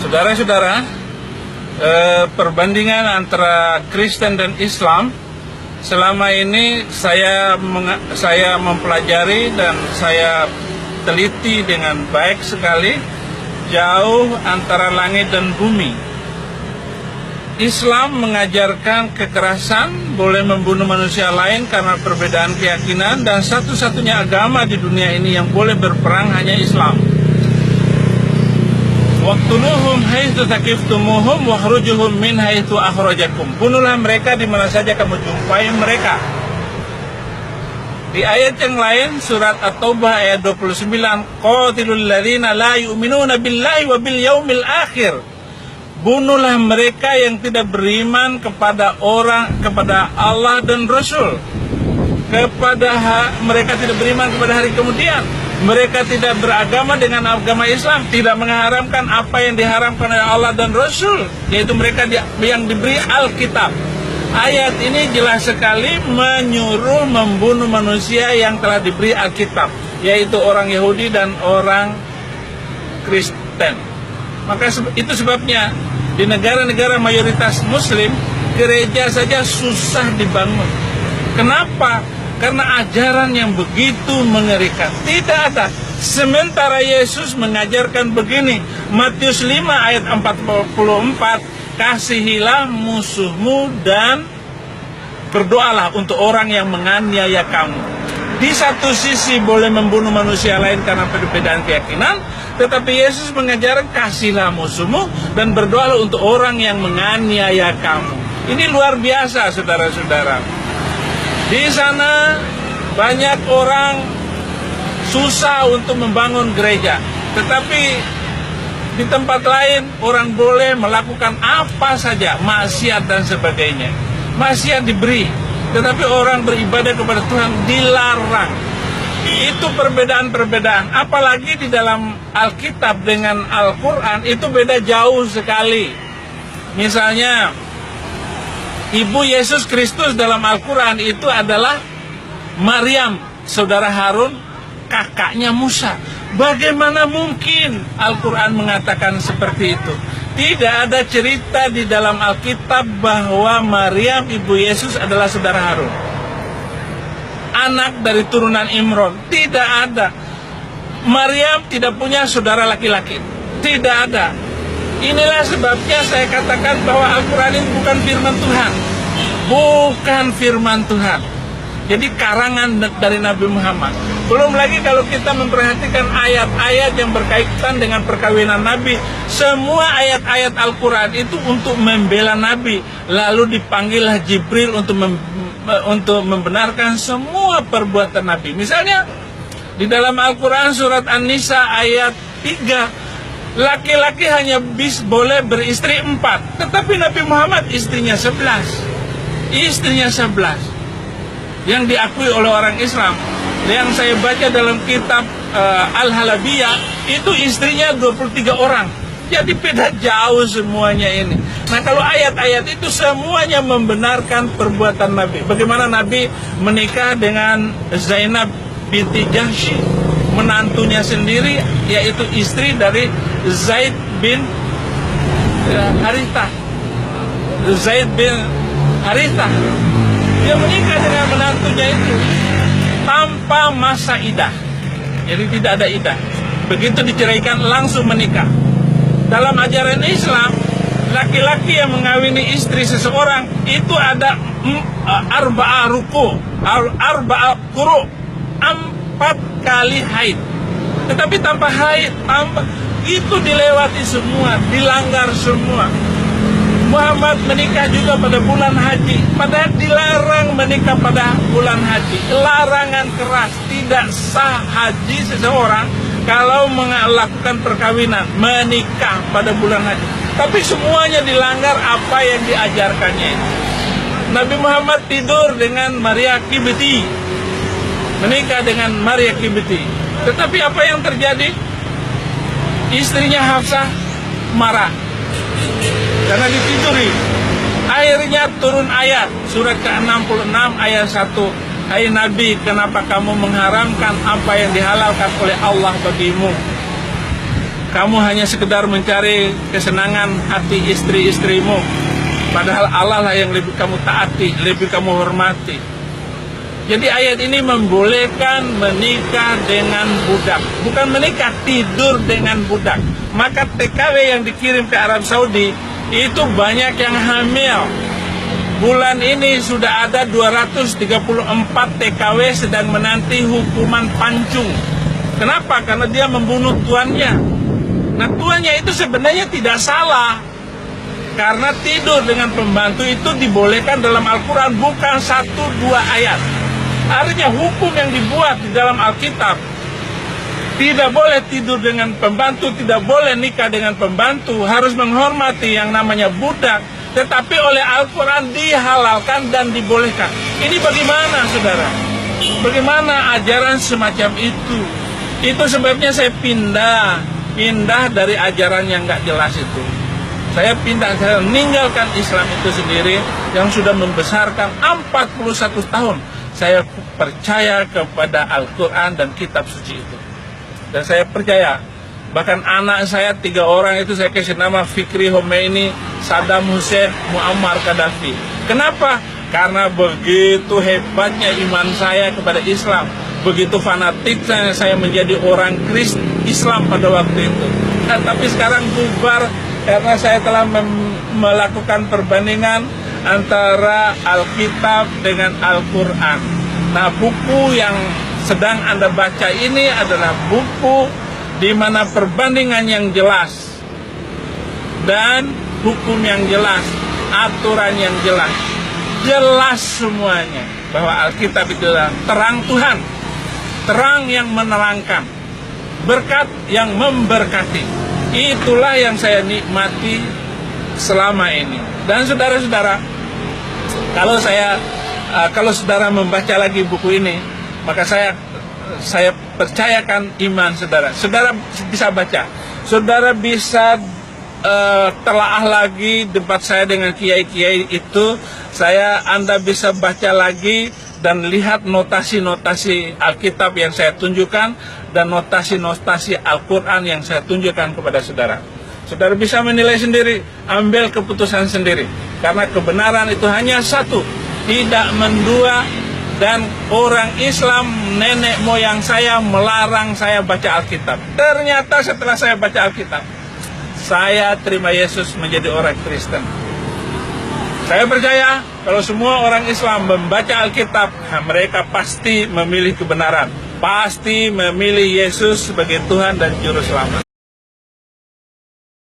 Saudara-saudara, perbandingan antara Kristen dan Islam selama ini saya mempelajari dan saya teliti dengan baik sekali, jauh antara langit dan bumi. Islam mengajarkan kekerasan, boleh membunuh manusia lain karena perbedaan keyakinan, dan satu-satunya agama di dunia ini yang boleh berperang hanya Islam. Waqtuluhum haitsu taqiftumuhum wakhrujuhum min haitsu akhrajakum. Bunuhlah mereka di mana saja kamu jumpai mereka. Di ayat yang lain, surat At-Taubah ayat 29, qatilul ladzina la yu'minuna billahi wa bil yaumil akhir. Bunuhlah mereka yang tidak beriman kepada Allah dan Rasul. Mereka tidak beriman kepada hari kemudian. Mereka tidak beragama dengan agama Islam, tidak mengharamkan apa yang diharamkan oleh Allah dan Rasul, yaitu mereka yang diberi Alkitab. Ayat ini jelas sekali menyuruh membunuh manusia yang telah diberi Alkitab, yaitu orang Yahudi dan orang Kristen. Maka itu sebabnya di negara-negara mayoritas Muslim, gereja saja susah dibangun. Kenapa? Karena ajaran yang begitu mengerikan. Tidak ada. Sementara Yesus mengajarkan begini, Matius 5 ayat 44, kasihilah musuhmu dan berdoalah untuk orang yang menganiaya kamu. Di satu sisi boleh membunuh manusia lain karena perbedaan keyakinan, tetapi Yesus mengajarkan kasihilah musuhmu dan berdoalah untuk orang yang menganiaya kamu. Ini luar biasa, saudara-saudara. Di sana banyak orang susah untuk membangun gereja, tetapi di tempat lain orang boleh melakukan apa saja, maksiat dan sebagainya. Maksiat diberi, tetapi orang beribadah kepada Tuhan dilarang. Itu perbedaan-perbedaan. Apalagi di dalam Alkitab dengan Al-Quran itu beda jauh sekali. Misalnya, Ibu Yesus Kristus dalam Al-Quran itu adalah Maryam, saudara Harun, kakaknya Musa. Bagaimana mungkin Al-Quran mengatakan seperti itu? Tidak ada cerita di dalam Alkitab bahwa Maryam, ibu Yesus adalah saudara Harun, anak dari turunan Imron. Tidak ada. Maryam tidak punya saudara laki-laki. Tidak ada. Inilah sebabnya saya katakan bahwa Al-Quran ini bukan firman Tuhan. Bukan firman Tuhan. Jadi karangan dari Nabi Muhammad. Belum lagi kalau kita memperhatikan ayat-ayat yang berkaitan dengan perkawinan Nabi. Semua ayat-ayat Al-Quran itu untuk membela Nabi. Lalu dipanggillah Jibril untuk membenarkan semua perbuatan Nabi. Misalnya di dalam Al-Quran surat An-Nisa ayat 3, laki-laki hanya boleh beristri 4, tetapi Nabi Muhammad istrinya 11. Istrinya 11 yang diakui oleh orang Islam. Yang saya baca dalam kitab Al-Halabiyah, itu istrinya 23 orang. Jadi beda jauh semuanya ini. Nah, kalau ayat-ayat itu semuanya membenarkan perbuatan Nabi. Bagaimana Nabi menikah dengan Zainab binti Jahsy, menantunya sendiri, yaitu istri dari Zaid bin Harithah. Zaid bin Harithah, dia menikah dengan menantunya itu tanpa masa idah. Jadi tidak ada idah. Begitu diceraikan langsung menikah. Dalam ajaran Islam, laki-laki yang mengawini istri seseorang itu ada arba'ah ruku, arba'ah quru, 4 kali haid. Tetapi tanpa haid, itu dilewati semua, dilanggar semua. Muhammad menikah juga pada bulan haji, padahal dilarang menikah pada bulan haji. Larangan keras, tidak sah haji seseorang kalau melakukan perkawinan, menikah pada bulan haji. Tapi semuanya dilanggar apa yang diajarkannya itu. Nabi Muhammad tidur dengan Maria Kibti, menikah dengan Maria Kibti. Tetapi apa yang terjadi? Istrinya Hafsah marah karena ditiduri. Akhirnya turun ayat surat ke-66 ayat 1. Hai Nabi, kenapa kamu mengharamkan apa yang dihalalkan oleh Allah bagimu? kamu hanya sekedar mencari kesenangan hati istri-istrimu, padahal Allah lah yang lebih kamu taati, lebih kamu hormati. Jadi ayat ini membolehkan menikah dengan budak, bukan menikah, tidur dengan budak. Maka TKW yang dikirim ke Arab Saudi itu banyak yang hamil. Bulan ini sudah ada 234 TKW sedang menanti hukuman pancung. Kenapa? Karena dia membunuh tuannya. Nah, tuannya itu sebenarnya tidak salah, karena tidur dengan pembantu itu dibolehkan dalam Al-Quran, bukan 1-2 ayat. Artinya hukum yang dibuat di dalam Alkitab, tidak boleh tidur dengan pembantu, tidak boleh nikah dengan pembantu, harus menghormati yang namanya budak. Tetapi oleh Al-Quran dihalalkan dan dibolehkan. Ini bagaimana, saudara? Bagaimana ajaran semacam itu? Itu sebabnya saya pindah dari ajaran yang nggak jelas itu. Saya meninggalkan Islam itu sendiri yang sudah membesarkan 41 tahun. Saya percaya kepada Al-Quran dan kitab suci itu. Dan saya percaya, bahkan anak saya 3 orang itu saya kasih nama Fikri Khomeini, Saddam Hussein, Muammar Gaddafi. Kenapa? Karena begitu hebatnya iman saya kepada Islam, begitu fanatiknya saya menjadi orang Islam pada waktu itu. Nah, tapi sekarang bubar karena saya telah melakukan perbandingan antara Alkitab dengan Al-Quran. Nah, buku yang sedang Anda baca ini adalah buku di mana perbandingan yang jelas dan hukum yang jelas, aturan yang jelas, jelas semuanya bahwa Alkitab itu adalah terang Tuhan, terang yang menerangkan, berkat yang memberkati. Itulah yang saya nikmati selama ini. Dan saudara-saudara, kalau saudara membaca lagi buku ini, maka saya percayakan iman saudara. Saudara bisa baca, saudara bisa telaah lagi debat saya dengan kiai-kiai itu. Anda bisa baca lagi dan lihat notasi-notasi Alkitab yang saya tunjukkan dan notasi-notasi Al-Quran yang saya tunjukkan kepada saudara. Saudara bisa menilai sendiri, ambil keputusan sendiri. Karena kebenaran itu hanya satu, tidak mendua. Dan orang Islam, nenek moyang saya melarang saya baca Alkitab. Ternyata setelah saya baca Alkitab, saya terima Yesus menjadi orang Kristen. Saya percaya kalau semua orang Islam membaca Alkitab, mereka pasti memilih kebenaran, pasti memilih Yesus sebagai Tuhan dan Juru Selamat.